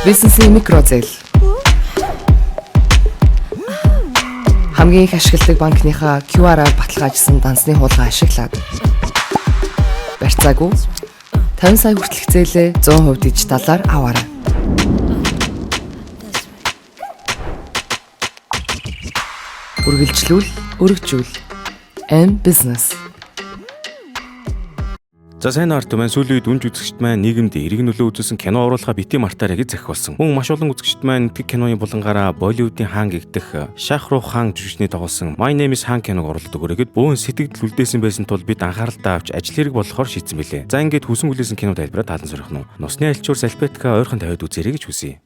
Бизнесийн микрозэл. Хамгийн их ашигладаг банкныхаа QR-аар баталгаажсан дансны хуулгаа ашиглаад барьцаагүй 50 сая хүртэлх зээлээ 100% дижиталаар аваарай. Үргэлжлүүл, өргөжүүл. M-Business. За сайн ард маань сүүлийн үед үнж үзэгчд маань нийгэмд эргэн нөлөө үзүүлсэн кино оруулахаа бити мартаарай гэж захиулсан. Мөн маш олон үзэгчд маань нэг киноны булангаараа Болливуудын хаан гэгдэх Шахрух хаан жүжигчний тоглосон My Name is Han киног оруулаад өгөөрэй гэд бөөн сэтгэл үлдээсэн байсан тул бид анхааралтай авч ажил хэрэг болохоор шийдсэн билээ. За ингээд хүсэн хүлээсэн кино тайлбараа таалан сорих нь. Нусны альчуур салфетка ойрхон тавиад үзээрэй гэж хүсье.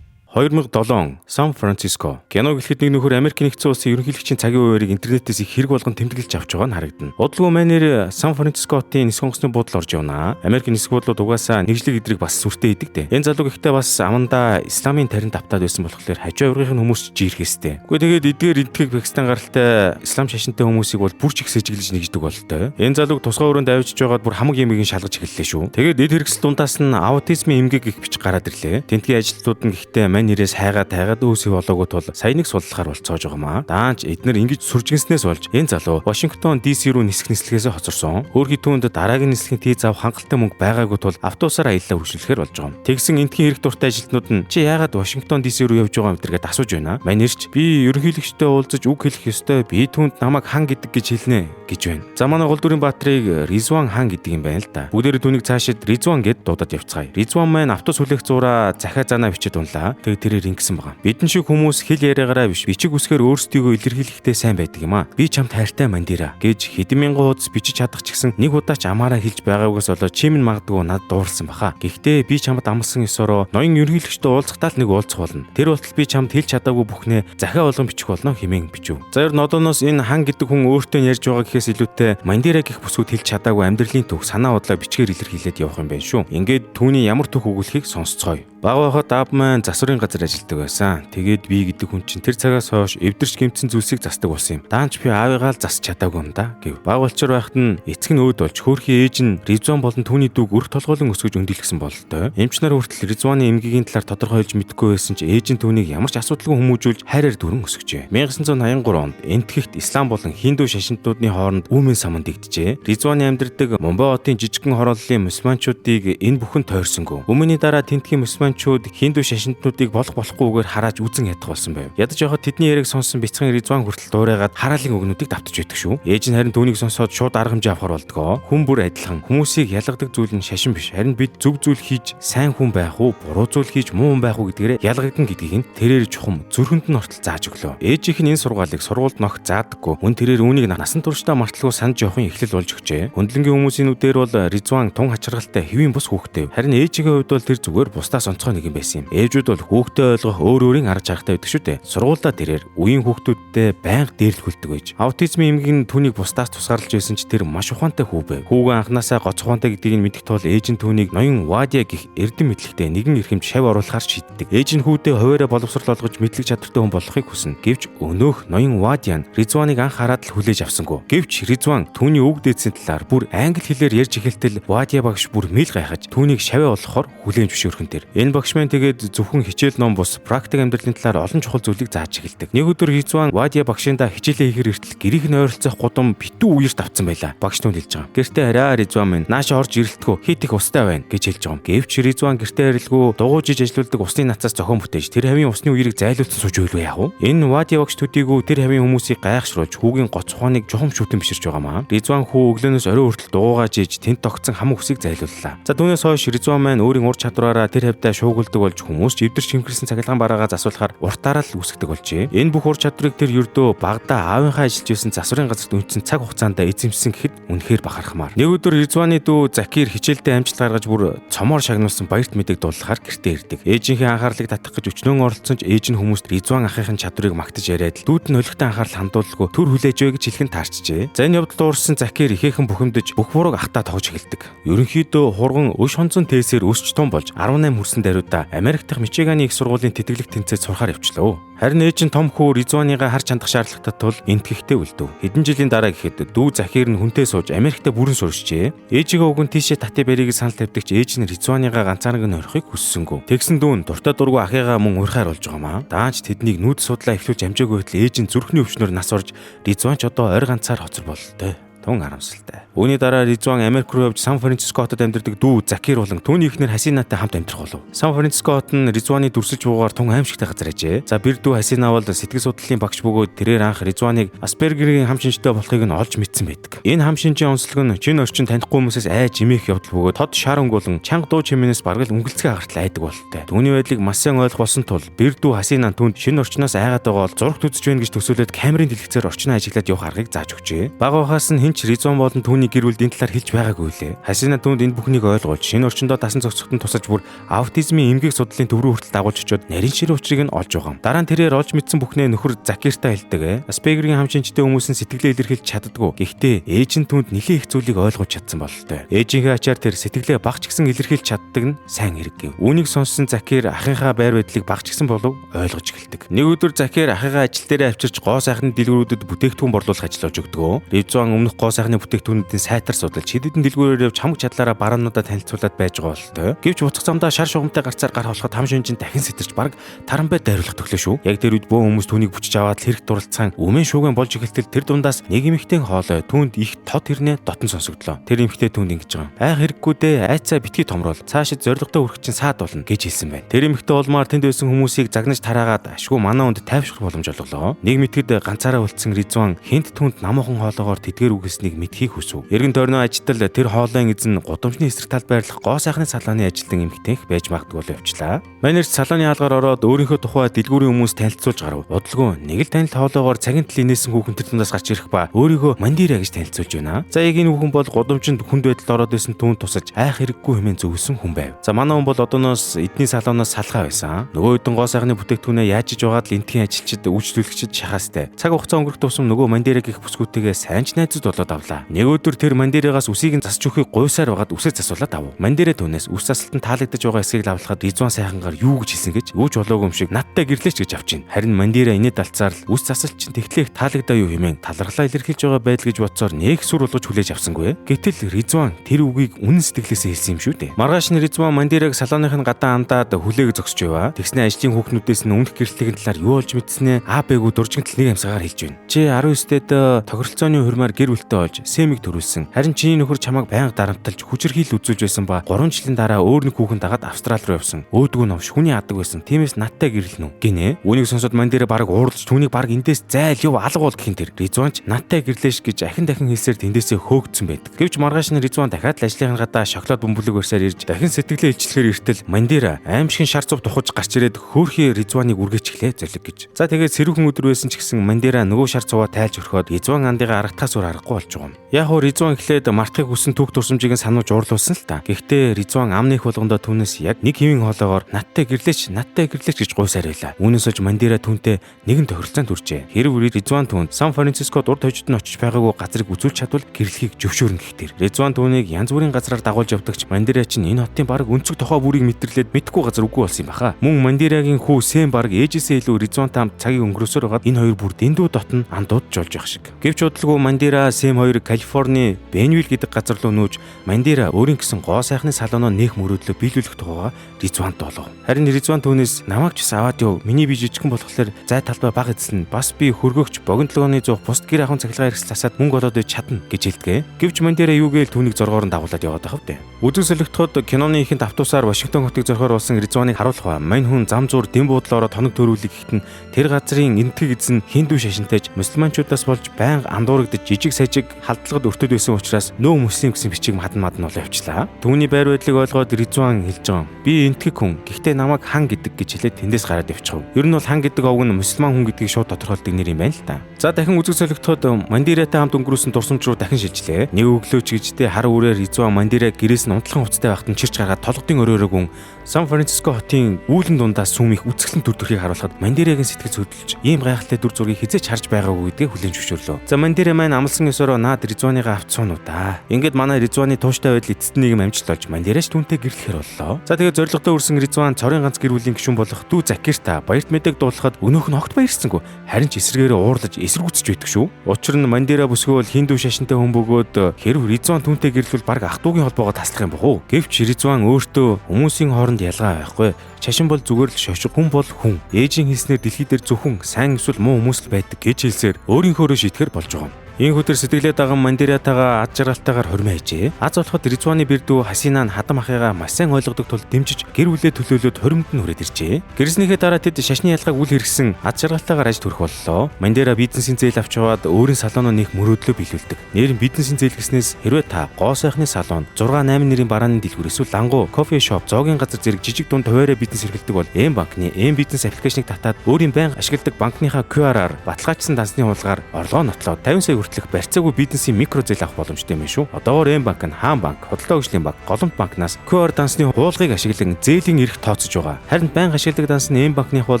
2007 Сан Франциско кино гэлэхэд нэг нөхөр Америкийн нэгдсэн улсын ерөнхийлөгчийн цагийн үеэрийг интернетээс их хэрэг болгон тэмдэглэж авч байгаа нь харагдана. Удалгүй манер Сан Францискотын нисэх онгоцны буудлын орж явна. Америкийн нисэх буудлууд угаасаа нэгжлэг идрийг бас сүртэй идэг дээ. Энэ залуу гэхдээ бас амандаа исламын таринт автаад байсан болохоор хажуу авиргын хүмүүс ч жирэхээстэй. Гэхдээ тэгээд эдгээр эдгийг Пакистан гаралтай ислам шашинтай хүмүүсийг бол бүр ч их сэжиглэж нэгждэг болтой. Энэ залууг тусгай өрөөнд авчиж байгаад бүр хамаг ямиг шалгаж эхэллээ шүү. Тэгээд эд хэрэгсэл дундаас нь аутизмын эмгэг их бич гараад ирлээ. Тентгийн ажилтнууд нь гэхдээ нэрээс хайгаад өөсөв болоогүй тул саяныг судлахаар болцоож байгаамаа. Даанч эднэр ингэж сүржгэнснээс болж энэ залуу Вашингтон DC руу нисэх нислэгээсээ хоцорсон. Өөрхийн түүнд дараагийн нислэгийн тийз авах хангалттай мөнгө байгаагүй тул автобусаар аяллаа үргэлжлэхээр болж байгаа юм. Тэгсэн энтхийн хэрэг дуртай ажилтнууд нь чи яагаад Вашингтон DC руу явж байгаа юм гэдэргээд асууж байна. Манерч би ерөнхийлөгчтэй уулзаж үг хэлэх ёстой. Би түүнд намайг хан гэдэг гэж хэлнэ гэж байна. За манай гол дүрийн баатрыг Ризван хан гэдэг юм байна л да. Бүгдээр түүнийг цаашид Ризван гэд дуудаад явцгаая. Ризван маань автобус хүлээх зураа захаа занаа бичиж унлаа. Тэгээд ингэсэн байгаа. Бидэн шиг хүмүүс хэл яриагаараа биш бичиг үсгээр өөрсдийгөө илэрхийлэхдээ сайн байдаг юм аа. Би чамд хайртай мандира гэж хэдэн мянган хуудас бичиж чадах ч гэсэн нэг удаа ч амаараа хэлж байгаагаас болоод чи минь магадгүй надад дуурсан баха. Гэхдээ би чамд амласан ёсороо ноён ерөнхийлөгчтэй уулзахтаа л нэг уулзах болно. Тэр болтол би чамд хэлж чадаагүй бүхнээ захиа болгон бичих болно хэмээн бичв. За ер нь одооноос энэ хан гэдэг хүн өөртөө ярьж байгаа гэхээс илүүтэй мандира гэх бүсгүүд хэлж чадаагүй амьдралын түүх санаа бодлоо бичгээр илэрхийлээд явах юм байна шүү. Ингээд түүний ямар түүх өгүүлэхийг сонсцгоё. Бага байхад аав маань засварын газар ажилладаг байсан. Тэгээд би гэдэг хүн чинь тэр цагаас хойш эвдэрч гэмтсэн зүйлсийг засдаг болсон юм. Даанч би аавыгаа л засч чадаагүй юм да гэв. Бага болчор байхад нь эцэг нь өөд болж хөөрхий ээж нь Ризван болон түүний дүүг өрх толгойлон өсгөж өндөлгсөн бололтой. Эмч нар хүртэл Ризваны эмгэгийн талаар тодорхойлж мэдэхгүй байсан ч ээж нь түүнийг ямар ч асуудалгүй хүмүүжүүлж хайраар дүрэн өсгөжээ. 1983 онд Энтхэгт ислам болон хинду шашинтнуудын хооронд үүмэн саман дэгджээ. Ризваны амьдардаг Момбай хотын жижигхэн хорооллын мусульманчуудыг энэ бүхэн тойрсонгүй. Өмнөний дараа тентгийн мусульманчууд хинду шашинтнуудыг болохгүйгээр хараад үзэн ядах болсон байв. Ядаж явахад тэдний яриг сонсон бяцхан Ризван хүртэл дуурайгаад хараалын өгнүүдийг давтаж байдаг шүү. Ээж нь харин түүнийг сонсоод шууд арга хэмжээ авахар болдгоо. Хүн бүр адилхан. Хүмүүсийг ялгадаг зүйл нь шашин биш. Харин бид зөв зүйл хийж сайн хүн байх уу, буруу зүйл хийж муу хүн байх уу гэдгээрээ ялгагдана гэдгийг нь тэрээр чухам зүрхэнд нь ортол зааж өглөө. Ээжийнх нь энэ сургаалыг сургуульд ногт заадаггүй. Мөн тэрээр үүнийг насан туршдаа марталгүй санаж явахын эхлэл болж өгчээ. Хөндлөнгийн хүмүүсийн нүдээр бол Ризван тун хачиргалтай хэвийн бус хүүхдээ. Харин ээжигийн хувьд бол тэр зүгээр бусдаас онцгой нэг юм байсан юм. Ээжүүд бол хүүхдээ ойлгох өөр өөрийн арга жаргалтай байдаг шүү дээ. Сургуульдаа тэрээр үеийн хүүхдүүдтэй байнга дээрлэхүүлдэг байж. Аутизмын эмгэг нь түүнийг бусдаас тусгаарлаж байсан ч тэр маш ухаантай хүү байв. Хүүгээ анханасаа гоц ухаантай гэдгийг нь мэдэх тул ээж нь түүнийг ноён Вадия гэх эрдэм мэдлэгтэй нэгэн эрхэмж шав оруулахар шийддэг. Ээж нь хүүдээ хуваараа боловсрол олгож мэдлэг чадвартай хүн болохыг хүснэ. Гэвч өнөөх ноён Вадия нь Ризваныг анх хараад л хүлээж авсангүй. Гэвч Ризван түүний үг дээдсийн талаар бүр англи хэлээр ярьж эхэлтэл Вадия багш бүр мэл гайхаж түүнийг шаваа олохоор хүлээн зөвшөөрхөн тэр. Энэ багш маань тэгээд зөвхөн хичээл ном бус практик амьдралын талаар олон чухал зүйлийг зааж эхэлдэг. Нэг өдөр Ризван Вадия багшиндаа хичээлээ хийхэр эртэл гэрийнх нь ойролцоох гудам битүү үерт авцсан байлаа. Багш нь хэлж байгаа. Гэртээ хараа Ризван минь нааша орж ирэлтгүү хит их устай байна гэж хэлж байгаа юм. Гэвч Ризван гэртээ харилгүй дугуйжиж ажилуулдаг усны нацаас зохион бүтээж тэр хавийн усны үерийг зайлуулсан сууж байлгүй яах вэ? Энэ Вадия багш төдийгүй тэр хавийн хүмүүсийг гайхшруулж хүүгийн гоц ухааныг жухам шүтэн биширч байгаамаа. Ризван хүү өглөөнөөс орой хүртэл дуугаа жиж тэнд тогтсон хам усыг зайлууллаа. За түүнээс хойш Ризван маань өөрийн ур чадвараараа тэр хавьдаа шуугилдаг болж хүмүүс ч эвдэрч хэмхэрсэн цахилгаан бараагаа засуулахаар уртаараа л үүсгдэг болжээ. Энэ бүх ур чадварыг тэр ердөө багада аавынхаа ажиллаж байсан засварын газарт үндэсэн цаг хугацаанд эзэмшсэн гэхэд үнэхээр бахархмаар. Нэг өдөр Ризваны дүү Закир хичээлдээ амжилт гаргаж бүр цомоор шагнуулсан баярт мэдээг дуулахаар гэртээ ирдэг. Ээжийнхээ анхаарлыг татах гэж өчнөн оролцсон ч ээж нь хүмүүст Ризван ахын чадварыг магтаж яриад л дүүд нь олигтой анхаарал хандуулалгүй төр хүлээж өй гэж хэлхэн таарчжээ. За энэ явдал дуурсан Закир ихээхэн бухимдаж бүх бурууг ахтаа тоож эхэлдэг. Ерөнхийдөө хурган өш хонцон тээсээр өсч тун болж 18 хүрсэн даруйда Америк дахь Мичиганы Ризуаны их сургуулийн тэтгэлэг тэнцээд сурахаар явчлаа. Харин ээж нь том хүү Ризуаныгаа харж хандах шаардлагатай тул энтгэхтэй үлдэв. Хэдэн жилийн дараа гэхэд дүү Захир нь хүнтэй сууж Америкт бүрэн сурчжээ. Ээжигээ уг нь тийшээ татэ барийг санал тавьдаг ч ээж нь Ризуаныгаа ганцаараа орхихыг хүссэнгүй. Тэгсэн дүүн дуртай дургу ахыгаа мөн урихаар болж байгаамаа. Даанч тэднийг нүүд судлаа эхлүүлж амжаагүй байтал ээж нь зүрхний өвчнөр нас орж Ризуан ч одоо ойр ганцаар хоцор бололтой. Тун харамсалтай. Үүний дараа Ризуан Америк руу явж Сан Франциско хотод амьдардаг дүү Захир болон түүний эхнэр Хасинатай хамт амьдрах болов. Сан Франциско хот нь Ризуаны дүрсэлж буугаар тун аимшигтай газар ажээ. За бэр дүү Хасина бол сэтгэл судлалын багш бөгөөд тэрээр анх Ризуаныг Аспергерийн хам шинжтэй болохыг нь олж мэдсэн байдаг. Энэ хам шинжийн онцлог нь чин орчин танихгүй хүмүүсээс айж имэх явдал бөгөөд тод шар өнгөлөн чанга дуу чимээс баргал өнгөлцгөө хартал айдаг бололтой. Түүний байдлыг маш сайн ойлгох болсон тул бэр дүү Хасина түүнд шинэ орчноос айгаад байгаа бол зурагт үзэж байна гэж төсөөлөд камерын дэлгэцээр орчноо ажиглаад явах аргыг зааж өгчээ. Бага ухаас нь хинч Ризуан болон түүний гэр бүл энэ талаар хэлж байгаагүй лээ. Хасина түүнд энэ бүхнийг ойлгуулж шинэ орчиндөө дасан зохицоход тусаж бүр аутизмын эмгэг судлалын төв рүү хүртэл дагуулж очиод нарийн ширээ учрыг нь олж байгаа юм. Дараа нь тэрээр олж мэдсэн бүхнээ нөхөр Захиртай хэлдэг. Аспергерийн хам шинжтэй хүмүүсийн сэтгэлээ илэрхийлж чаддаггүй. Гэхдээ ээж нь түүнд нэлээд их зүйлийг ойлгуулж чадсан бололтой. Ээжийнхээ ачаар тэр сэтгэлээ багч гисэн илэрхийлж чаддаг нь сайн хэрэг гэв. Үүнийг сонссон Захир ахынхаа байр байдлыг багч гисэн болов ойлгож эхэлдэг. Нэг өдөр Захир ахыгаа ажил дээрээ авчирч гоо сайхны дэлгүүрүүдэд бүтээгдэхүүн борлуулах ажил олж өгдөг. Ризуан өмнөх гоо сайхны бүтээгдэхүүнүүдийн сайтар судалж хэдэн дэлгүүрээр явж хамаг чадлаараа бараануудаа танилцуулаад байж байгаа болтой. Гэвч буцах замдаа шар шугамтай гарцаар гар холоход хам шинжин дахин сэтэрч баг таранбай дайруулах төглөө шүү. Яг тэр үед бөө хүмүүс түүнийг бүчиж аваад хэрэг дурлцсан өмэн шууган болж эхэлтэл тэр дундаас нэг эмэгтэй хоолой түүнд их тод хэрнээ дотн сонсогдлоо. Тэр эмэгтэй түүнд ингэж байгаа. Ай хэрэггүй дээ, айцаа битгий томрол. Цаашид зоригтой хүрэх чинь саад болно гэж хэлсэн байна. Тэр эмэгтэй улмаар тэнд байсан хүмүүсийг загнаж тараагаад ашгүй манаа өнд тайвшрах боломж олголоо. Нэг мэтгэд ганцаараа үлдсэн Ризуан хинт түүнд намуухан хоолоогоор тэдгээр үгэснийг мэдхийг хүсв. Эргэн тойрны ажилтал тэр хоолойн эзэн гудамжны эсрэг талд байрлах гоо сайхны салааны ажилтан эмэгтэйх байж магадгүй л явчлаа. Манайч салааны хаалгаар ороод өөрийнхөө тухай дэлгүүрийн хүмүүс танилцуулж гарав. Бодлого нэг л танил хоолоогоор цагийн төлөв нээсэн хүүхэн тэр тундаас гарч ирэх ба өөрийгөө Мандира гэж танилцуулж байна. За яг энэ хүүхэн бол гудамжинд хүнд байдалд ороод исэн түүнд тусаж айх хэрэггүй хэмээн зөвлөсөн хүн байв. За манай хүн бол одооноос эдний салаанаас салхаа байсан. Нөгөө хэдэн гоо сайхны бүтээгдэхүүнээ яаж иж байгаад л энтхийн ажилчид үйлчлүүлэгчид шахаастай. Цаг хугацаа өнгөрөх тусам нөгөө Мандира гих бүсгүүтэйгээ сайн ч найзууд болоод авлаа. Нэг өдөр тэр Мандирагаас үсийг нь засч өгөхийг гуйсаар байгаад үсээ засуулаад авав. Мандира түүнээс үс засалтанд таалагдж байгаа эсгийг лавлахад Ризуан сайхангаар юу гэж хэлсэн гэж өөч болоогүй юм шиг надтай гэрлээч гэж авч ийн. Харин Мандира инээд алцаар л үс засалт чинь тэгтлэх таалагдаа юу хэмээн талархлаа илэрхийлж байгаа байдал гэж бодсоор нэг сүр болгож хүлээж авсангүй. Гэтэл Ризуан тэр үгийг үнэн сэтгэлээсээ хэлсэн юм шүү дээ. Маргааш нь Ризуан Мандираг салооных нь гадаа амдаад хүлээг зогсож байваа. Тэгснэ ажлын хүүхнүүдээс нь өмнөх гэрэлтийн талаар юу болж мэдснэ АБ-г дуржигт нэг амсгаар хэлж байна. Чи 19-д тохиролцооны хурмаар гэр бүлтэй болж Сэмиг төрүүлсэн. Харин чиний нөхөр чамайг байнга дарамталж хүчирхийл үзүүлж байсан ба 3 жилийн дараа өөр нэг хүүхэн дагаад Австрали руу явсан. Өөдгөө новш хүний адаг байсан. Тиймээс надтай гэрлэнэ үү гинэ. Үүнийг сонсоод Мандира баг ууралж түүнийг баг эндээс зайл яв алга бол гэхин тэр. Ризуанч надтай гэрлээш гэж ахин дахин хэлсээр тэндээсээ хөөгдсөн байдаг. Гэвч маргааш нь Ризуан дахиад л ажлынхаа гадаа шоколад бөмбөлөг барьсаар ирж дахин сэтгэлээ илчлэхээр иртэл Мандира аимшигын шар цув тухаж гарч ирээд хөөхий Ризуаныг үргээч эхлэе золиг гэж. За тэгээд сэрүүхэн өдөр байсан ч гэсэн Мандира нөгөө шар цуваа тайлж өрхөөд Ризуан андыгаа аргатахаас өөр аргагүй болж байгаа юм. Яг хөө Ризуан эхлээд мартахыг хүссэн түүх турсамжийг санууж уурлуулсан л та. Гэхдээ Ризуан ам нэх болгондоо түүнээс яг нэг хэвийн хоолоогоор надтай гэрлээч гэж гуйсаар байла. Үүнээс хойш Мандира түүнтэй нэгэн тохиролцоонд хүрчээ. Хэрв Ризуан түүнд Сан Францискод урд хожид нь очиж байгаагүй газрыг үзүүлж чадвал гэрлэхийг зөвшөөрнө гэхтэр. Ризуан түүнийг янз бүрийн газраар дагуулж явдагч Мандира чинь энэ хотын баг өнцөг тохоо бүрийг мэдэрлээд мэдхгүй газар үгүй болсон юм баха. Мөн Мандирагийн хүү Сэм баг ээжээсээ илүү Ризуантай хамт цагийг өнгөрөөсөөр байгаад энэ хоёр бүр дэндүү дотн андууд жолж явах шиг. Гэвч бодлого Мандира Сэм хоёр Калифорни Бенвилл гэдэг газар руу нүүж Мандира өөрийн гэсэн гоо сайхны салоноо нээх мөрөөдлөө биелүүлэх тухайга Ризуант болов. Харин Ризуан түүнээс намайг ч аваад яв. Миний би жижигхэн болохоор зай талбай баг эзэлнэ. Бас би хөргөгч богинолооны зуух бусд гэр ахуйн цахилгаан хэрэгс засаад мөнгө олоод чадна гэж хэлдэг. Гэвч Мандира юу гээл түүнийг зоргоор нь дагуулад яваад байгаа вэ. Үзэг солигдоход киноны ихэнх автосаар Вашингтон хотыг зорхоор болсон Ризуаныг харуулах ба. Мань хүн зам зуур дэм буудлаараа тоног төрүүлэх гэхэд тэр газрын энтгэг эзэн хиндүү шашинтайж мусульманчуудаас болж байнга андуурагдж жижиг сажиг халдлагад өртөд байсан учраас нөө муслим гэсэн бичиг мадан бол явчлаа. Түүний байр байдлыг ойлгоод Ризуан хэлж байгаа. Би энтгэг хүн. Гэхдээ намайг хан гэдэг гэж хэлээд тэндээс гараад явчихв. Ер нь бол хан гэдэг овг нь мусульман хүн гэдгийг шууд тодорхойлдог нэр юм байна л та. За дахин үзэг солигдоход Мандиратай хамт өнгөрөөсөн дурсамж руу дахин шилжлээ. Нэг өглөөч гэжтэй хар үрээр Ризуан Мандира гэрээс нь унтлахын хувцастай байхад нь чирч гаргаад толгодын өрөөрөө гүн Сан Франциско хотын үүлэн дундаас сүмих үцгэлэн төр төрхийг харуулхад Мандирагийн сэтгэл хөдлөж ийм гайхалтай дүр зургийг хизээч харж байгаагүй гэдгийг хүлээн зөвшөөрлөө. За Мандира маань амлсан ёсоор болсороо наад Ризуаныгаа авч суунуу да. Ингээд манай Ризуаны тууштай байдал эцэст нийгэм амжилт олж Мандираш түүнтэй гэрлэхээр боллоо. За тэгээ зоригтой үрсэн Ризуан цорын ганц гэр бүлийн гишүүн болох дүү Закирта баярт мэдээг дуулахад өнөөх нь огт баярсангүй. Харин ч эсрэгээрээ уурлаж эсэргүүцэж байдаг шүү. Учир нь Мандира бүсгөөл хиндүү шашинтай хүн бөгөөд хэрв Ризуан түүнтэй гэрлвэл баг ах トゥ угийн холбоогоо таслах юм бохоо. Гэвч Ризуан өөртөө хүмүүсийн хооронд ялгаа байхгүй. Шашин бол зүгээр л шошиг, хүн бол хүн. Ээжийн хэлснээр дэлхий дээр зөвхөн сайн эсвэл муу хүмүүс л байдаг гэж хэлсээр өөрийнхөөрөө шийтгэр болж байгаа юм. Ийм хөтөр сэтгэлээд байгаа Мандиратагаа ад жаргалтайгаар хормоо хийжээ. Аз болоход Ризуаны бэрдүү Хасина нь хадам ахыгаа маш сайн ойлгодог тул дэмжиж гэр бүлээ төлөөлөд хоримд нь хүрээд иржээ. Гэрснийхээ дараа тэд шашны ялгааг үл хэрэгсэн ад жаргалтайгаар ажид хүрэх боллоо. Мандира бизнесийн зээл авч яваад өөрийн салоноо нэх мөрөөдлөө биелүүлдэг. Нэр нь бизнесийн зээл гэснээс хэрвээ та гоо сайхны салон 6-8 нэрийн барааны дэлгүүр эсвэл лангуу, кофе шоп, зоогийн газар зэрэг жижиг дунд хуваарай бизнес эрхэлдэг бол М банкны М бизнес аппликейшнийг татаад өөрийн байнга ашигладаг банкныхаа QR-аар баталгаажсан дансны хулгаар орлого нотлоод 50 сая хүртэлх барьцаагүй бизнесийн микро зээл авах боломжтой юм шүү. Одоогоор М банк нь Хаан банк, Хөдөлгөөний хөгжлийн банк, Голомт банкнаас QR дансны хуулгыг ашиглан зээлийн эрх тооцож байгаа. Харин байнга ашигладаг данс нь М банкных бол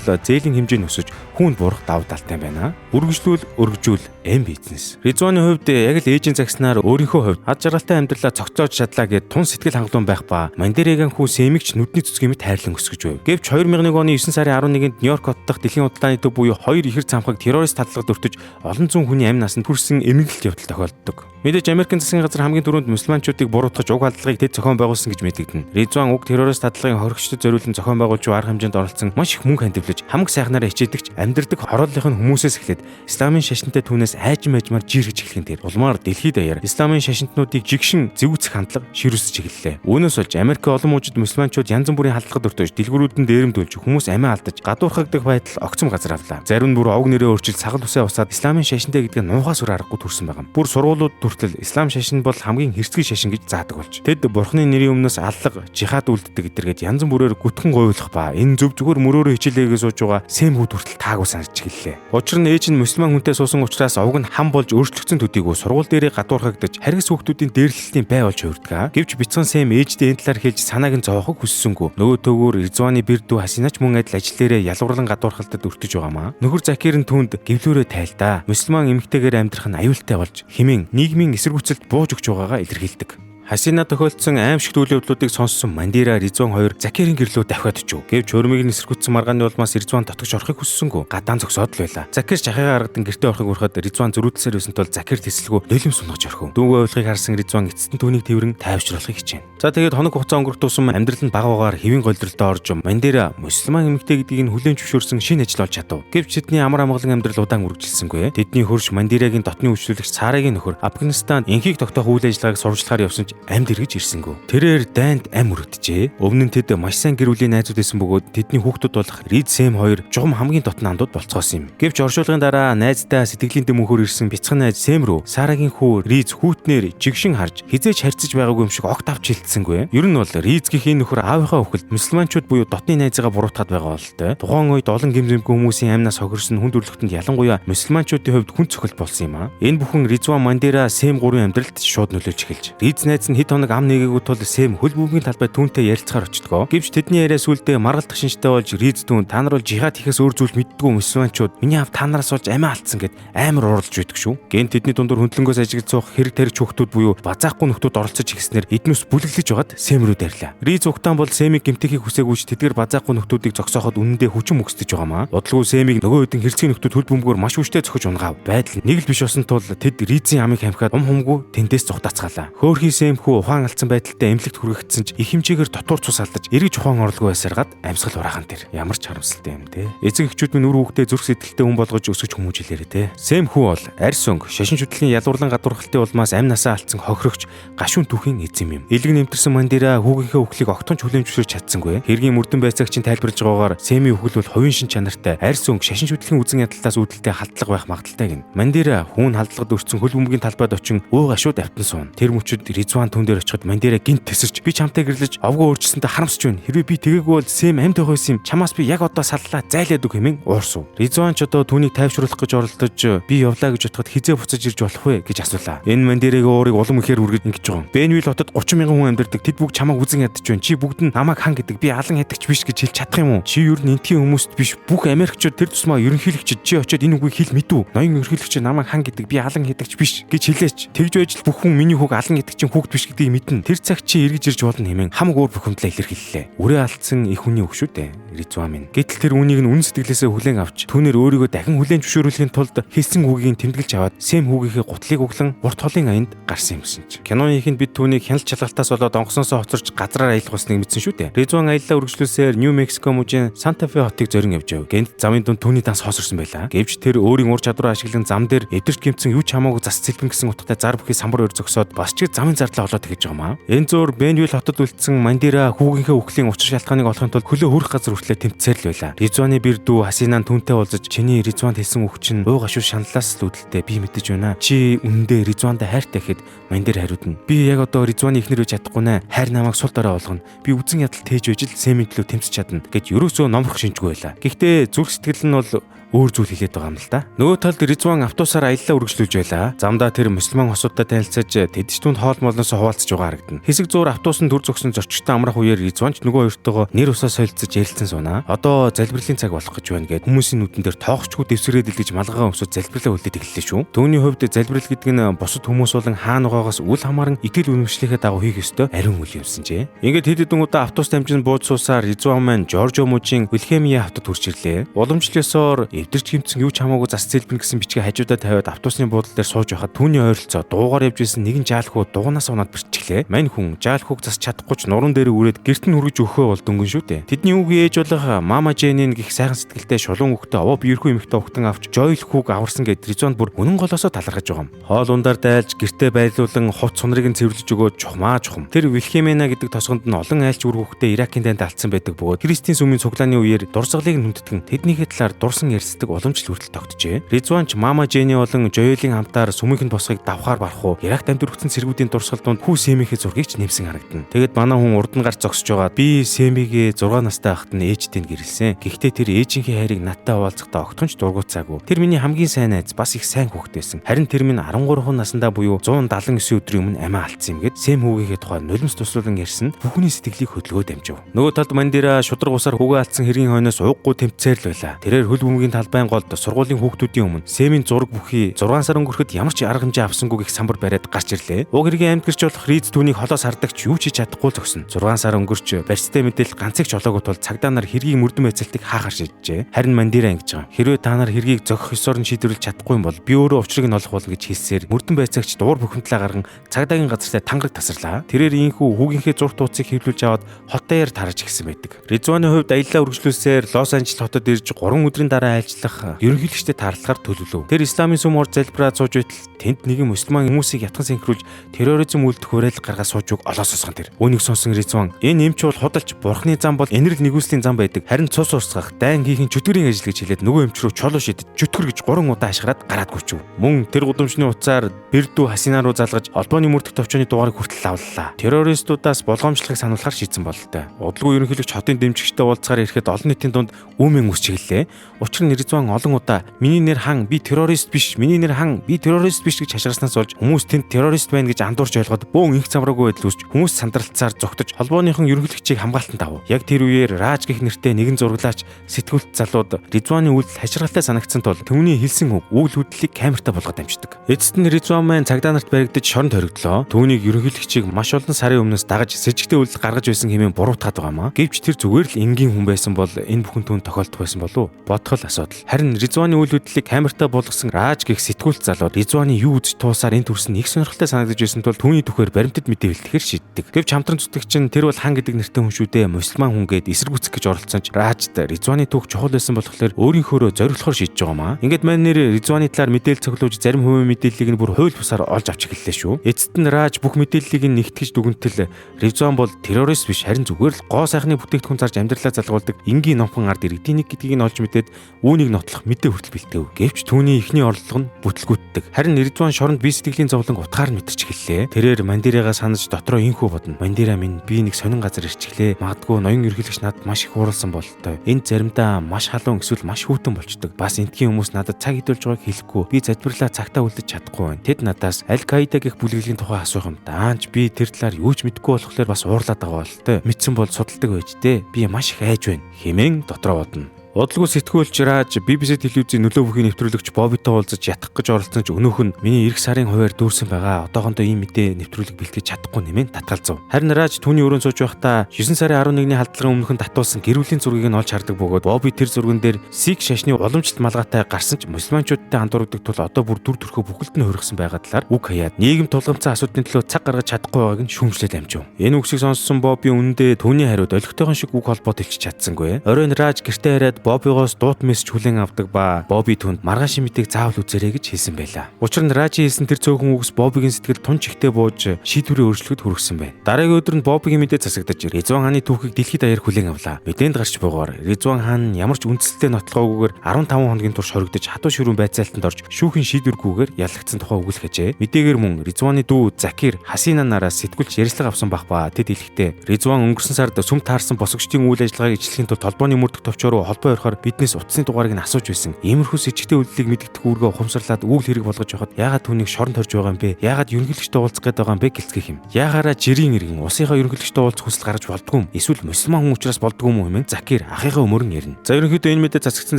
зээлийн хэмжээ өсөж хүнд бурах давуу талтай байна. Өргөжлүүл М бизнес. Ризуаны хувьд яг л ээжийн загснаар өөрийнхөө хувьд ад жаргалтай амьдралаа цогцоож чадлаа гэд тун сэтгэл хангалуун байх ба Мандирагийн хүү Сэмигч нүдний цэцгиймэд хайрлан өсгөж байв. Гэвч 2001 оны 9 сарын 11-нд Нью-Йорк хот дахь дэлхийн удалдааны төв буюу хоёр ихэр цамхаг террорист татлагад өртөж олон зуун хүний амь насанд хүрсэн эмгэгдэлт явдал тохиолддог. Мэдээж Америкийн засгийн газар хамгийн түрүүнд мусульманчуудыг буруутгаж уг халдлагыг тэд зохион байгуулсан гэж мэдэгдэнэ. Ризуан уг террорист татлагын хоригчдод зориулсан зохион байгуулж буй арга хэмжээнд оролцсон маш их мөнгө хандивлаж хамаг сайхнаараа хичээдэгч амьдардаг хорооллынх нь хүмүүсээс эхлээд исламын шашинтай түүнээс айжмаар жиргэж эхлэхин тэр улмаар дэлхийд даяар исламын шашинтнуудыг жигшин зэвүүцэх хандлага ширүүсэж эхэллээ. Үүнээс болж Америк олон мужид мусульманчууд янз бүрийн халдлагад өртөж дэлгүүрүүдэнд дээрэмдүүлж хүмүүс амиа алдаж гадуурхагддаг байтал огцом газар авлаа. Зарим нь бүр овг нэрээ өөрчилж сагал усаа усаад исламын шашинтай гэдгийг нуухаас үр аргагүй төрсөн байгаа. Бүр сургуулиуд хүртэл ислам шашин бол хамгийн хэрцгий шашин гэж заадаг болж. Тэд бурхны нэрийн өмнөөс аллага, жихад үлддэг гэдэргээд янз бүрээр гүтгэн гуйлах ба энэ зөв зүгээр мөрөөрөө хичээлээгээ сууж байгаа Сэмгүүд хүртэл таагүй санаж эхэллээ. Учир нь ээж нь мусульман хүнтэй суусан учраас овг нь хам болж өөрчлөгдсөн төдийгүй сургууль дээрээ гадуурхагдаж харгас хүүхдүүдийн дээрлэлтийн бай болж хувирдаг. Гэвч бяцхан Сэм ээждээ энэ талаар хэлж санааг нь зоохог хүссэнгүй. Нөгөө төгөөр Ризуаны бэрдүү Хасинач мөн адил ажил дээрээ ялварлан гадуурхалтад өртөж байгаамаа. Нөхөр Закир нь түүнд гэвлүүрээ тайлдаа. Мусульман эмэгтэйгээр амьдрах нь аюултай болж хэмээн нийгмийн эсэргүүцэлд бууж өгч байгаагаа илэрхийлдэг. Хасина тохиолдсон аимшигт үйл явдлуудыг сонссон Мандира Ризуан хоёр Закирийн гэрлөө давхиад очив. Гэвч хөрмийг нисэргүүцсэн маргааны улмаас Ризуан дотогч орохыг хүссэнгүй. Гадаан зогсоод л байла. Закир шахигаа гаргадан гэртээ орохыг урахад Ризуан зөрүүдэлсээр байсан тул Закир тэсэлгүй нулим сунгаж орхив. Дүүгээ уулгыг харсан Ризуан эцэст нь түүнийг тэрэн тайвшруулахыг хичээнэ. За тэгээд хоног хугацаа өнгөрөх тусам амьдрал нь бага багаар хэвийн голдролд орж Мандира мусульман эмэгтэй гэдгийг нь хүлээн зөвшөөрсөн шинэ ажил болж чадав. Гэвч тэдний амар амгалан амьдрал удаан үргэлжилсэнгүй. Тэдний хөрш Мандирагийн дотны үйлчлүүлэгч Сарагийн нөхөр Афганистан энхийг тогтоох үйл ажиллагааг сурвалжлахаар явсан ч амьд эргэж ирсэнгүй. Тэрээр дайнд ам өргөдөжээ. Өмнө нь тэд маш сайн гэр бүлийн найзууд байсан бөгөөд тэдний хүүхдүүд болох Риз Сэм хоёр жугам хамгийн дотн андууд болцгоосон юм. Гэвч оршуулгын дараа найздаа сэтгэлийн дэм мөнхөр ирсэн бяцхан найз Сэм рүү Сарагийн хүү Риз хүүтнэр жигшин харж хизээч харьцаж байгаагүй юм шиг огт авч хилцсэнгүй. Ер нь бол Ризгийн хин нөхөр аавынхаа хүүхэд мусульманчууд буюу дотны найзыгаа буруутгаад байгаа болтой. Тухайн үед олон гэмзэмгүй хүмүүсийн амнаас хохирсон хүн төрөлхтөнд ялангуяа мусульманчуудын хувьд хүн цохилт болсон юм а. Энэ бүхэн Ризуан Мандира Сэм гурван амьдралд шууд нөлөөлж эхэлж. Риз найз нь хэд хоног ам нэгээгүй тул Сэм хөл бөмбөгийн талбай түүнтэй ярилцахаар очдгоо. Гэвч тэдний яриа сүулдэ маргалдах шинжтэй болж Риз түүн та нар бол жихад хийхээс өөр зүйл мэддэггүй мусульманчууд миний аав та нараас болж амиа алдсан гэд амар уралж байдаг шүү. Гэн тэдний дундуур хөндлөнгөөс ажиглаж суух хэрэг тарьж хүүхдүүд буюу базаахгүй нөхдүүд оролцож ихснээр эднүс бүлэглэж байгаад Сэм рүү дайрлаа. Риз угтаан бол Сэмийг гэмтэхийг хүсээгүйч тэдгэр базаахгүй нөхдүүдийг зогсооход үнэндээ хүчин мөксдөж байгаамаа. Бодлого Сэмийг нөгөө хэдин хэрцгий нөхдүүд хөл бөмбөгөөр маш хүчтэй зохиж унгаав. Байдал нэг л биш болсон тул тэд Ризийн амийг хамхаад humгүй тэндээс зүхтацгаалаа. Хөөхий Сэм хүү ухаан алдсан байдалтай эмнэлэгт хүргэгдсэн ч их хэмжээгээр дотор цус алдаж эргэж ухаан орлого байсаргаад амьсгал ураахан тэр ямар ч харамсалтай юм те. Эцэг эхчүүд минь үр хүүхдээ зүрх сэтгэлтэй хүн болгож өсгөж хүмүүжлээрэ те. Сэм хүү бол арьс өнг шашин шүтлгийн ядуурлан гадуурхалтын улмаас амь насаа алдсан хохирогч гашуун түүхийн эзэм юм. Илэг нэмтэрсэн Мандира хүүгийнхээ үхлийг огтхон хүлээн зөвшөөрч чадсангүй. Хэргийн мөрдөн байцаагчийн тайлбарлаж байгаагаар Сэмийн үхэл бол хувийн шин чанартай арьс өнг шашин шүтлгийн үзэн ядалтаас үүдэлтэй халдлага байх магадaltaй гин. Мандира хүүн халдлагад өртсөн хөл бөмбөгийн талбайд очин өө гашууд автан суун. Тэр мөчөд Ризуан Ритуан түн дээр очиход Мандира гинт тесэрч би чамтай гэрлэж овгоо өөрчсөндө харамсаж байна. Хэрвээ би тэгээгүй бол Сэм амьд байгаа юм. Чамаас би яг одоо саллаа зайлаад үг хэмээн уурсав. Ритуан ч одоо түүнийг тайвшруулах гэж оролдож би явлаа гэж бодоход хизээ буцаж ирж болох вэ гэж асуулаа. Энэ Мандирагийн уурыг улам ихээр үргэж ингэж байгаа. Бенвил хотод 30 мянган хүн амьдардаг. Тэд бүгд чамайг үзэн ядаж байна. Чи бүгд нь намайг хан гэдэг. Би алан ядагч биш гэж хэлж чадах юм уу? Чи юу н энтхийн хүмүүст биш бүх Америкчууд тэр тусмаа ерөнхийлөгчд чи очиод энэ үгийг хэл мэдв. Ноён ерөнхийлөгч намайг хан гэдэг. Би алан ядагч биш гэж хэлээч. Тэгж байж л бүх хүн миний хүүг алан ядагчийн хүүхд биш гэдгийг мэднэ. Тэр цаг чи эргэж ирж болно хэмээн хамаг уур бухимдлаа илэрхийллээ. Үрээ алдсан их хүний үг шүү дээ. Ритуан минь. Гэтэл тэр үнийг нь үнэн сэтгэлээсээ хүлээн авч түүнэр өөрийгөө дахин хүлээн зөвшөөрүүлэхийн тулд хэлсэн үгийг тэмдэглэж аваад Сэм хүүгийнхээ гутлыг углан урт холын аянд гарсан юмсан ч. Киноны ихэнд бид түүнийг хяналт чалгалтаас болоод онгоцноосоо хоцорч газраар аялах болсныг мэдсэн шүү дээ. Ритуан аяллаа үргэлжлүүлсээр Нью Мексико мужийн Санта Фе хотыг зорин явж байв. Гэнт замын дунд түүний данс хоосорсон байлаа. Гэвч тэр өөрийн ур чадвараа ашиглан зам дээр эвдэрч гэмтсэн юу ч хамаагүй зас цэлбэн гэсэн утгатай зар бүхий самбар өр зогсоод бас ч замын зардлаа олоод тэгж байгаа маа. Энэ зуур Бенвил хотод үлдсэн Мандира хүүгийнхээ үхлийн учир шалтгааныг олохын тулд хөлөө хөрөх газар хүртлээр тэмцээр л байлаа. Ритуаны бэр дүү Хасинан түүнтэй уулзаж чиний Ритуанд хэлсэн үг чинь ууг ашуу шаналлаас л үүдэлтэй би мэдэж байна. Чи үнэндээ Ритуандаа хайртай гэхэд Мандира хариудна. Би яг одоо Ритуаны ихнэр үж чадахгүй нэ. Хайр намайг сул дорой болгоно. Би үзэн ядал тээж байж л Сэмийн төлөө тэмцэж чадна гэж ерөөсөө номрох шинжгүй байлаа. Гэхдээ зүрх сэтгэл нь бол өөр зүйл хэлээд байгаа юм л да. Нөгөө талд Ритуан автобусаар аяллаа үргэлжлүүлж байлаа. Замдаа тэр мусульман хосуудтай танилцаж тэдч түнд хоол молноос хуваалцаж байгаа харагдана. Хэсэг зуур автобусын төр зогсон зорчигтой амрах үеэр Ритуан ч нөгөө хоёртойгоо нэр усаа солилцож ярилцсан сунаа. Одоо залбирлын цаг болох гэж байна гэд хүмүүсийн нүдэн дээр тоогчгүй дэвсгэрээд илгэж малгайгаа өмсөж залбирлаа үлдээд эхэллээ шүү. Түүний хувьд залбирал гэдэг нь бусад хүмүүс болон хаана байгаагаас үл хамааран итгэл үнэмшлийнхээ дагуу хийх ёстой ариун үйл юмсан ч. Ингээд хэд хэдэн удаа автобус дамжин бууж суусаар Ритуан маань Жоржо мужийн Вилхемия хотод хүрч ирлээ. Уламжлалсоор эвдэрч гэмтсэн юу ч хамаагүй зас цэлбэн гэсэн бичгээ хажуудаа тавиад автобусны буудлын дээр сууж байхад түүний ойролцоо дуугаар явж исэн нэгэн жаалхуу дугнаас унаад бэрчглээ. Мань хүн жаалхууг зас чадахгүй ч нуруунд дээр үрээд гэрт нь хүргэж өгөхөө бол дөнгөн шүү дээ. Тэдний үгийн ээж болох Мама Жэнийн гих сайхан сэтгэлтэй шулуун хөхтө овоо биерхүү эмэгтэй хөхтөн авч Жойл хүүг аварсан гэд Ритуанд бүр үнэн голоосоо талархаж байгаа юм. Хоол ундаар дайлж гэртээ байлуулан хувц сунрыг нь цэвэрлэж өгөөд чухмаа чухам. Тэр Вилхемина гэдэг тосгонд нь олон айлч үр хөхтөө Иракийн дайнд алдсан байдаг бөгөөд Христийн сүмийн цуглааны үеэр дурсгалыг нүндэтгэн тэднийхээ талаар дурсан ярьцдаг уламжлал хүртэл тогтжээ. Ритуан ч Мама Жэни болон Жоэлийн хамтаар сүмийнхэн босхыг давхаар барах уу Иракт амьдөрөгцөн цэргүүдийн дурсгал донд хүү Сэмийнхээ зургийг ч нэмсэн харагдана. Тэгэд манай хүн урд нь гарч зогсож байгаа. Би Сэмигээ 6 настай байхад нь ээжтэй нь гэрэлсэн. Гэхдээ тэр ээжийнхээ хайрыг надтай хуваалцахдаа огтхонч дургуутсаагүй. Тэр миний хамгийн сайн найз бас их сайн хүүхэд байсан. Харин тэр минь 13 наснда буюу 179 өдрийн өмнө амиа алдсан юм гээд Сэм хүүгийнхээ тухай нулимс туслуулан ярьсан бүхний сэтгэлийг хөдөлгөө дамжив. Нөгөө талд Мандира шудраг усаар хүүгээ алдсан хэргийн хойноос ууггүй тэмцээр л байла. Тэрээр хөл бөмбөгийн талбайн голд сургуулийн хүүхдүүдийн өмнө Сэмийн зураг бүхий 6 сар өнгөрөхөд ямар ч арга хэмжээ авсангүй гэх самбар бариад гарч ирлээ. Уг хэргийн амьд гэрч болох Риз түүнийг холоос хардагч юу ч хийж чадахгүй л зогсон. 6 сар өнгөрч барьцтай мэдээлэл ганцыг ч олоогүй тул цагдаа нар хэргийн мөрдөн байцаалтыг хаахаар шийджээ. Харин Мандира ингэж байгаа. Хэрвээ та нар хэргийг зохих ёсоор нь шийдвэрлэж чадахгүй юм бол би өөрөө учрыг нь олох болно гэж хэлсээр мөрдөн байцаагч дуур бухимдлаа гарган цагдаагийн газартай тангараг тасарлаа. Тэрээр ийхүү хүүгийнхээ зурх тууцыг хэвлүүлж аваад хот даяар тарж гисэн байдаг. Ритуаны хувьд аяллаа үргэлжлүүлсээр Лос Анжелес хотод ирж 3 өдрийн дараа айлчлах ерөнхийлөгчтэй таарлахаар төлөвлөв. Тэр исламын сүм орж залбираад сууж байтал тэнд нэгэн мусульман хүмүүсийг ятган синхруулж терроризм үйлдэх хураалт гаргаад сууж өг олоо сосгон тэр. Үүнийг сонсон Ритуан энэ эмч бол худалч бурхны зам бол энэрл нэгүслийн зам байдаг. Харин цус урсгах дайн хийхин чөтгөрийн ажил гэж хэлээд нөгөө эмч рүү чолоо шидэж чөтгөр гэж 3 удаа ашгараад гараад гүйчв. Мөн тэр гудамжны утсаар Бэрдүү Хасина руу залгаж албаны мөрдөх товчооны дугаарыг хүртэл авлаа. Террористуудаас болгоомжлохыг сануулахар шийдсэн бололтой. Удалгүй ерөнхийлөгч хотын дэмжигчтэй уулзахаар ирэхэд олон нийтийн дунд үүмэн үс чиглэлээ. Учир нь Ритуан олон удаа миний нэр хан би террорист биш, миний нэр хан би террорист биш гэж хашгирснаас болж хүмүүс тэнд террорист байна гэж андуурч ойлгоод бөөн инх замраагүй байдал үүсч хүмүүс сандралцаар зогтож холбооныхон ерөнхийлөгчийг хамгаалтанд авав. Яг тэр үеэр Рааж гэх нэртэй нэгэн зураглаач сэтгүүлт залууд Ритуаны үйлдэл хашгиралтай санагдсан тул түүний хэлсэн үг үйл хөдлөлийг камертаа болгоод амждаг. Эцэст нь Ритуан маань цагдаа нарт баригдаж шоронд хориглолоо. Түүнийг ерөнхийлөгчийг маш олон сарын өмнөөс дагаж сэжигтэй үйлдэл гаргаж байсан хэмээн буруутгаад байгаамаа. Гэвч тэр зүгээр л энгийн хүн байсан бол энэ бүхэн түүнд тохиолдох байсан болов уу? Бодхол асуудал. Харин Ритуаны үйл хөдлөлийг камертаа болгосон Рааж гэх сэтгүүлт залууд Ритуаны юу үзэж туусаар энэ төрсөн их сонирхолтой санагдаж байсан тул түүний түхээр баримтад мэдээ бэлтгэхэр шийддэг. Гэвч хамтран зүтгэгч нь тэр бол хан гэдэг нэртэй хүн шүү дээ. Мусульман хүн гээд эсэргүүцэх гэж оролцсон ч Раажд Ритуаны түүх чухал байсан болохоор өөрийнхөөрөө зориглохоор шийдэж байгаамаа. Ингээд мань нэр Ритуаны талаар мэдээлэл цуглуулж зарим хувийн мэдээллийг нь бүр хууль бусаар олж авч эхэллээ шүү. Эцэст нь Рааж бүх мэдээллийг нь нэгтгэж дүгнэтэл Ритуан бол террорист биш харин зүгээр л гоо сайхны бүтээгдэхүүн зарж амьдралаа залгуулдаг энгийн номхон ард иргэдийн нэг гэдгийг нь олж мэдээд түүнийг нотлох мэдээ хүртэл бэлтгэв. Гэвч түүний эхний орлого нь бүтлгүүтдэг. Харин Ридван шоронд бие сэтгэлийн зовлон утгаар нь мэдэрч эхэллээ. Тэрээр Мандираагаа санаж дотроо инхүү бодно. Мандираа минь би нэг сонин газар ирчихлээ. Магадгүй ноён ерөнхийлөгч надад маш их ууралсан бололтой. Энд заримдаа маш халуун эсвэл маш хүйтэн болчдөг. Бас энтхийн хүмүүс надад цаг хөдөлж байгааг хэлэхгүй. Би залбирлаа цагтаа үлдэж чадахгүй байна. Тэд надаас Аль-Каида гэх бүлэглэлийн тухай асуух юм. Даанч би тэр талаар юу ч мэдэхгүй болохоор бас уурлаад байгаа бололтой. Мэдсэн бол судалдаг байж дээ. Би маш их айж байна. Хэмээн дотроо бодно. Удалгүй сэтгүүлч Рааж BBC телевизийн нөлөө бүхий нэвтрүүлэгч Бобитой уулзаж ятгах гэж оролцсон ч өнөөх нь миний эх сарын хуваар дүүрсэн байгаа. Одоохондоо ийм мэдээ нэвтрүүлэг бэлтгэж чадахгүй нэмэн татгалзав. Харин Рааж түүний өрөөнд сууж байхдаа 9 сарын 11-ний халдлагын өмнөхөн татуулсан гэр бүлийн зургийг нь олж хардаг бөгөөд Боби тэр зурган дээр Сик шашны уламжлалт малгайтай гарсан ч мусульманчуудтай хандуурдаг тул одоо бүр дүр төрхөө бүхэлд нь хөргсөн байгаа талаар үг хаяад нийгэм тулгамцсан асуудлын төлөө цаг гаргаж чадахгүй байгааг нь шүүмжлээд амжив. Энэ үгсийг сонссон Боби үнэндээ түүний хариуд олигтойгон шиг үг холбоо тэлж чадсангүй. Оройн Рааж гэртээ хараад Бобигоос дуут мессеж хүлээн авдаг ба Боби түнд маргааш мэдээ заавал үзээрэй гэж хэлсэн байлаа. Учир нь Раажи хэлсэн тэр цөөхөн үгс Бобигийн сэтгэл тун чигтээ бууж шийдвэрээ өөрчлөхөд хүргэсэн байна. Дараагийн өдөр нь Бобигийн мэдээ засагдаж Ридван хааны түүхийг дэлхийд даяар хүлээн авлаа. Мэдээнд гарч байгаагаар Ридван хаан ямар ч үндсэлтэй нотлохоогүйгээр 15 хоногийн турш хоригдож хатуу ширүүн байцаалтанд орж шүүхийн шийдвэргүйгээр ялагдсан тухай өгүүлэхжээ. Мэдээгээр мөн Ридваны дүү Закир Хасина нараас сэтгүүлч ярилцлага авсан байх ба тэд хэлэхдээ Ридван өнгөрсөн сард сүм таарсан босгочдын үйл ажиллагааг ижилхэхийн тулд холбооны мөрдөх товчоор холбоо орохоор биднээс утасны дугаарыг нь асууж байсан. Иймэрхүү сэжигтэй үйлдэлийг мэддэх үүргээ ухамсарлаад үйл хэрэг болгож явахад яагаад түүнийг шоронд хорж байгаа юм бэ? Яагаад ерөнхийлөгчтэй уулзах гээд байгаа юм бэ гэлцгэх юм. Яагаараа жирийн иргэн усынхаа ерөнхийлөгчтэй уулзах хүсэл гаргаж болдгүй юм. Эсвэл мусульман хүн учраас болдгүй юм уу хэмээн Закир ахыхаа өмөрөн ярина. За ерөнхийдөө энэ мэдээ засагдсан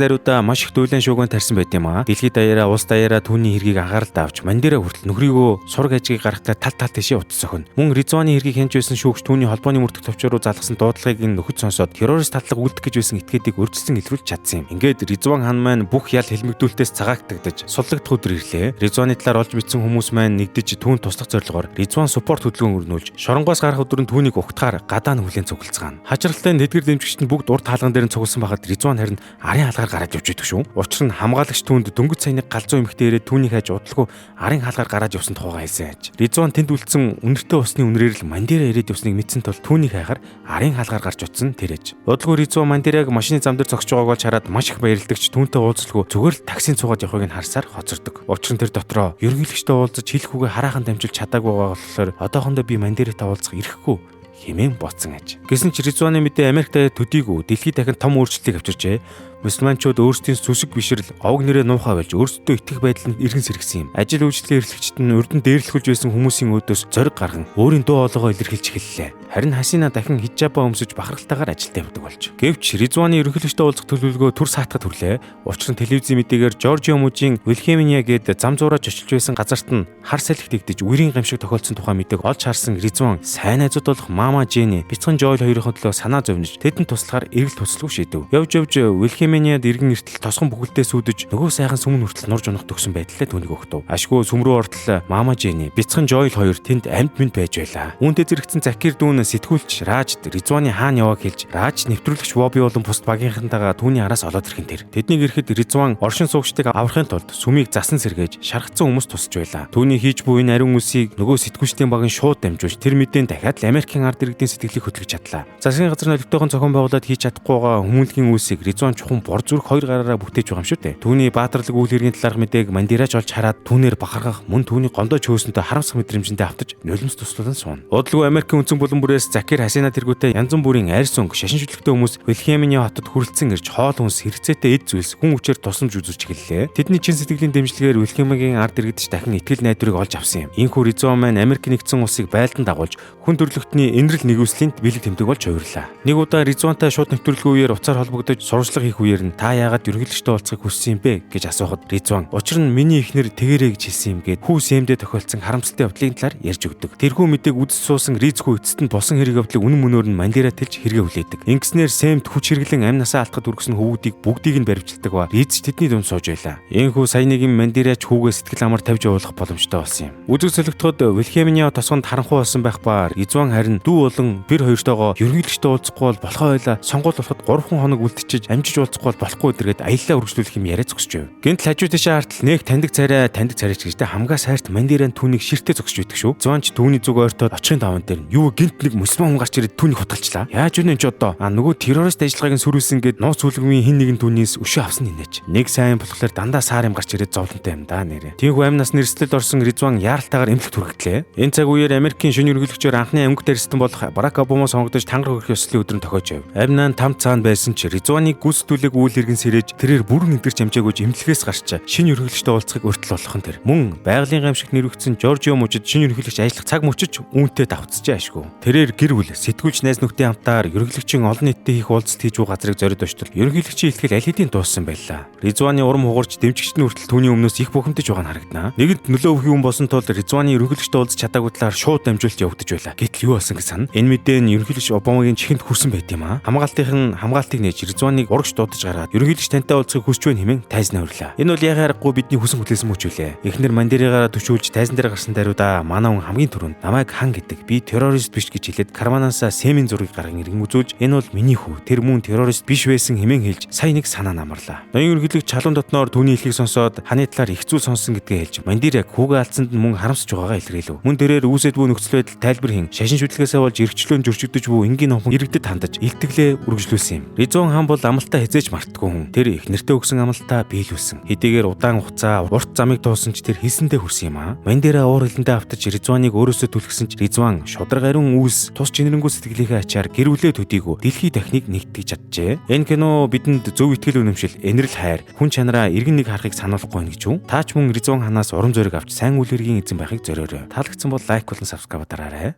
даруйдаа маш их дуйлан шууган тарьсан байт юм аа. Дэлхийд даяараа улс даяараа түүний хэргийг анхааралтай авч Мандираа хүртэл нөхрийгөө сураг ажгийг гаргахтаа тал тишээ утас сохино. Мөн Ридваны хэргийг хянж байсан шүүгч түүний холбооны мөрдөх товчоор руу залгасан дуудлагыг нөхөд сонсоод террорист татлага үлдэх гэж байсан этгээдийг урьдчилан илрүүлж чадсан юм. Ингээд Ридван хаан маань бүх ял хэлмэгдүүлэлтээс цагаагдагдаж судлагдах өдөр ирлээ. Ридваны талаар олж мэдсэн хүмүүс маань нэгдэж түүнд туслах зорилгоор Ридван спорт хөдөлгөөн өрнүүлж шоронгоос гарах өдөр нь түүнийг ухтахаар гадаа нь хүлээн цуглацгаана. Хачиралтай тэдгэр дэмжигчд нь бүгд урд хаалган дээр нь цугласан байхад Ридван харин арын хаалгаар гараад явж идэг шүү. Учир нь хамгаалагч түүнд дөнгөж саяны галзуу эмэгтэй ирээд түүнийг хаж удалгүй арын хаалгаар гараад явсан тухайга хэлсэн аж. Ридван тэнд үлдсэн үнэртэй усны үнрээр л Мандираа ирээд явсныг мэдсэн тул түүнийг хайхаар арын хаалгаар гарч утсан тэр аж. Удалгүй Ридван Мандирааг машины зам дээр зогсож байгааг олж хараад маш их баярлагдагч түүнтэй уулзалгүй зүгээр л таксинд суугаад явахыг нь харсаар хоцордог. Учир нь тэр дотроо ерөнхийлөгчтэй уулзаж хэлэхүүгээ хараахан дамжуулж чадаагүй байгаа болохоор одоохондоо би Мандираатай уулзах ирэхгүй хэмээн бодсон аж. Гэсэн ч Ридваны мэдээ Америкт төдийгүй дэлхийд дахин том өөрчлөлтийг авчирчээ. Мусульманчууд өөрсдийн сүсэг бишрэл овг нэрээ нуухай болж өөрсдөө итгэх байдал нь иргэн сэргсэн юм. Ажил үйлчлэлийн эрхлэгчид нь урдэн дээрлэхүүлж байсан хүмүүсийн өөдөөс зориг гарган өөрийн дуу хоолойгоо илэрхийлж эхэллээ. Харин Хасина дахин хижаба өмсөж бахархалтайгаар ажилдаа явдаг болж. Гэвч Ридваны ерөнхийлөгчтэй уулзах төлөвлөгөө түр саатахад хүрлээ. Учир нь телевизийн мэдээгээр Жоржио мужийн Вильхеминиа гээд зам зуураж очилж байсан газарт нь хар салхи тэгдэж үерийн гамшиг тохиолдсон тухай мэдээг олж харсан Ридван сайн найзууд болох Мама Жени, бяцхан Жойл хоёрын төлөө санаа зовниж тэдэнд туслахаар эргэл туслалгүй шийдэв. Явж Вильхеминиад иргэн эртэл тосгон бүхэлдээ сүудэж нөгөө сайхан сүмэн хүртэл нурж унах төгсөн байдлаа түүнийг өгтөв. Ашгүй сүм рүү ортол Мама Жени, бяцхан Жойл хоёр тэнд амьд мэд байж байлаа. Үүнтэй зэрэгцэн Закир дүүн сэтгүүлч Раажд Ридваны хаан явааг хэлж Рааж нэвтрүүлэгч Боби болон бусд багийнхантайгаа түүний араас олоод ирхэн тэр. Тэднийг ирэхэд Ридван оршин суугчдыг аврахын тулд сүмийг засан сэргээж шаргацсан хүмүүс тусч байлаа. Түүний хийж буй энэ ариун үсийг нөгөө сэтгүүлчдийн багийн шууд дамжуулж тэр мэдэн дахиад л Америкийн ард иргэдийн сэтгэлийг хөтлөж чадлаа. Засгийн газар нь олигтойгон зохион байгуулад хийж чадахгүй байгаа хүмүүнлэгийн үсийг Ридван чухам бор зүрх хоёр гараараа бүтээж байгаа юм шүү дээ. Түүний баатарлаг үйл хэргийн талаарх мэдээг Мандираач олж хараад түүнээр бахархах мөн түүний гондоо чөөсөнтэй харамсах мэдрэмжэндээ автаж нулимс туслуулан суун. Удалгүй Америкийн үндсэн булан бүрээс Закир Хасина тэргүүтээ янз бүрийн арьс өнг шашин шүтлэгтэй хүмүүс Вильхеминиа хотод хүрэлцэн ирж хоол хүнс хэрэгцээтэй эд зүйлс хүн хүчээр тусламж үзүүлж эхэллээ. Тэдний чин сэтгэлийн дэмжлэгээр Вильхемиагийн ард иргэдч дахин итгэл найдварыг олж авсан юм. Ийхүү Ридван маань Америк нэгдсэн улсыг байлдан дагуулж хүн төрөлхтний инрэл нэгүслийн бэлэг тэмдэг болж хувирлаа. Нэг удаа Ридвантай шууд нэвтрүүлгийн үеэр уцаар холбогдож сурвалжлага хийх үеэр нь та яагаад ерөнхийлөгчтэй уулзахыг хүссэн юм бэ гэж асуухад Ридван учир нь миний эхнэр тэгэрэй гэж хэлсэн юм гээд хүү сэмдээ тохиолдсон харамсалтай явдлын талаар ярьж өгдөг. Тэрхүү мэдээг үзэж суусан Ризхүү эцэст нь болсон хэрэг явдлыг үнэн мөнөөр нь Мандираа тэлж хэрэгэ хүлээдэг. Ингэснээр Сэмд хүч хэрэглэн амь насаа алдахад үргэсэн хөвгүүдийг бүгдийг нь баривчилдаг ба Риз тэдний дунд сууж байлаа. Ийхүү саяныгийн Мандираач хүүгээ сэтгэл амар тавьж явуулах боломжтой болсон юм. Үзэг солигдоход Вильхеминиа тосгонд харанхуй болсон байх ба Ридван харин дүү болон бэр хоёртойгоо ерөнхийлөгчтэй уулзахгүй бол болохоо байла сонгуул болоход 3 хоног үлдчихэж амжиж уулзах уулзахгүй болохгүй дэргэд аяллаа үргэлжлүүлэх юм яриа зогсож байв. Гэнтэл хажуу тийшээ хартал нэг таньдаг царайч гэжтэй хамгаас хайрт Мандиран түүнийг ширтээ зогсож байдаг шүү. Зуанч түүний зүг ойртоод очихын даван дээр юу гинт нэг мусульман хүн гарч ирээд түүнийг хутгалчлаа. Яаж үнэн ч одоо нөгөө террорист ажиллагааг нь сүрүүлсэн гэд нууц үлгмийн хин нэгэн түүнээс өшөө авсан нэнэж. Нэг сайн болохоор дандаа саар юм гарч ирээд зовлонтой юм да нэрэ. Тиймгүй амь насны эрсдэлд орсон Ризван яаралтайгаар эмнэлэгт хүргэтлээ. Энэ цаг үеэр Америкийн шинэ ерөнхийлөгчөөр анхны өнгөт арестан болох Барак Обама сонгогдож тангар хөрөх ёслолын өдөр нь тохиож байв. Амнаа там цаанд байсан ч Ризваныг гүйцэтгүүлэг үйл иргэн сэрэж тэрээр бүрэн эдгэрч амжаагүй эмнэлгээс гарч шинэ ерөнхийлөгчтэй уулзахыг урьдчилан болох нь тэр. Мөн байгалийн гамшигт нэрвэгдсэн Жоржио мужид шинэ ерөнхийлөгч ажиллах цаг мөчиж үүнтэй давтцжээ ашгүй. Тэрээр гэр бүл сэтгүүлч найз нөхдийн хамтаар ерөнхийлөгчийн олон нийтэд хийх уулзалт хийж буй газрыг зориод очтол ерөнхийлөгчийн ихтгэл аль хэдийн дууссан байлаа. Ризваны урам хугарч дэмжигчд нь хүртэл түүний өмнөөс их бухимдаж байгаа нь харагдана. Нэгэнт нөлөө өгөх юм болсон тул Ризваны ерөнхийлөгчтэй уулзах чадаагүй талаар шууд дамжуулалт явагдаж байлаа. Гэтэл юу болсон гэж сана? Энэ мэдээ нь ерөнхийлөгч Обамагийн чихэнд хүрсэн байт юм аа. Хамгаалтыг нээж Ризваныг урагш дуудаж гаргаад ерөнхийлөгч тантай уулзахыг хүсч байна хэмээн тайзнаа өрлөө. Энэ бол яхаа аргагүй бидний хүсэн хүлээсэн мөч үлээ. Эхнэр Мандирыгаараа төшүүлж тайзан дээр гарсан даруйда манай хүн хамгийн түрүүнд намайг хан гэдэг. Би террорист биш гэж хэлээд Карманасаа Сэмийн зургийг гарган иргэн үзүүлж энэ бол миний хүү. Тэр мөн террорист биш байсан хэмээн хэлж сая нэг санаа намарлаа. Ноён ерөнхийлөгч чалуун дотноор түүний хэлхийг сонсоод ханы талаар их зүйл сонссон гэдгээ хэлж Мандир яг хүүгээ алдсанд нь мөн харамсаж байгаагаа илэрхийлв. Мөн тэрээр үүсэд буй нөхцөл байдал тайлбар хийн. Шашин шүтлгээсээ болж эргчлөөн зөрчигдөж буй энгийн номхон иргэдэд хандаж илтгэлээ үргэлжлүүлсэн юм. Ризван хаан бол амлалтаа хязээж мартдаггүй хүн. Тэр их нэртэй өгсөн амлалтаа биелүүлсэн. Хэдийгээр удаан хугацаа урт замыг туусан ч тэр хэлсэндээ хүрсэн юм аа. Мандира уур хилэндээ автаж Ризваныг өөрөөсөө түлхсэн ч Ризван шудраг ариун үүс тус чинэрэнгүү сэтгэлийнхээ ачаар гэрүүлээ төдийгүй дэлхий дахныг нэгтгэж чаджээ. Энэ кино бидэнд зөв итгэл үнэмшил, энэрл хайр, хүн чанараа иргэн нэг харахыг сануулахгүй байна гэж үү? Таач мөн Ризван ханаас урам зориг авч сайн үйл хэргийн эзэн байхыг зориорой. Таалагдсан бол лайк болон сабскрайб дараарай.